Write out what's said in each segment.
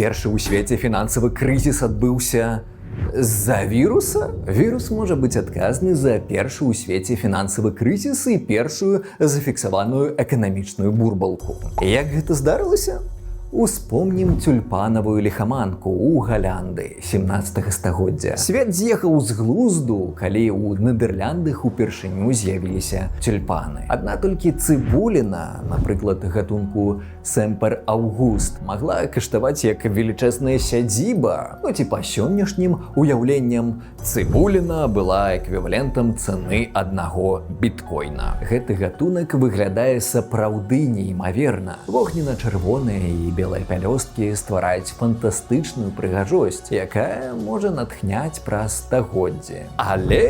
першы ў свеце фінансавы крызіс адбыўся з-за віруса? Вірус можа быць адказны за першы ў свеце фінансавы крызіс і першую зафіксаваную эканамічную бурбалку. Як гэта здарылася? Успомнім тюльпанавую ліхаманку ў Галландыі 17 стагоддзя. Свет з'ехаў з глузду, калі ў Нідэрляндах упершыню з'явіліся тюльпаны. Адна толькі цыбуліна, напрыклад, гатунку Семпер Аўгуст, магла каштаваць як велічэзная сядзіба. Ці па сённяшнім уяўленням цыбуліна была эквівалентам цэны аднаго біткоіна. Гэты гатунак выглядае сапраўды неймаверна. Вогненна-чырвоныя і белыя пялёсткі ствараюць фантастычную прыгажосць, якая можа натхняць праз стагоддзі. Але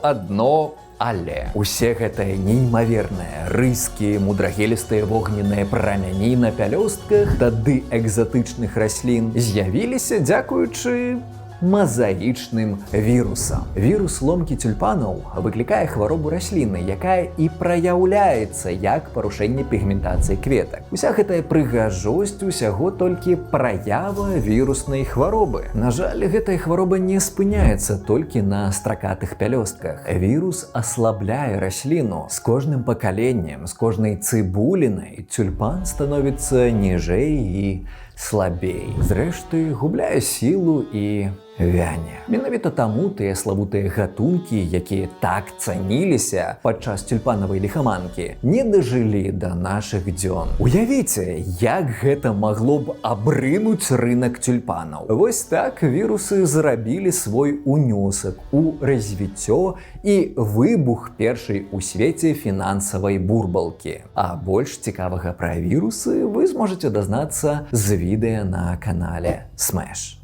адно але. Усе гэтыя неймаверныя рыскі, мудрагелістыя вогненныя прамяні на пялёстках тады экзатычных раслін з'явіліся дзякуючы мазаічным вірусам. Вірус ломкі тюльпанаў выклікае хваробу расліны, якая і праяўляецца як парушэнне пігментацыі кветак. Уся гэтая прыгажосць усяго толькі праява віруснай хваробы. На жаль, гэтая хвароба не спыняецца толькі на стракатых пялёстках. Вірус аслабляе расліну. З кожным пакаленнем, з кожнай цыбулінай тюльпан становіцца ніжэй і слабей. Зрэшты, губляе сілу і вяне. Менавіта таму тыя славутыя гатункі, якія так цаніліся падчас тюльпанавай ліхаманкі, не дажылі да нашых дзён. Уявіце, як гэта магло б абрынуць рынак тюльпанаў. Вось так вірусы зрабілі свой унёсак у развіццё і выбух першай у свеце фінансавай бурбалкі. А больш цікавага пра вірусы вы зможаце дазнацца з відэа на канале Smash.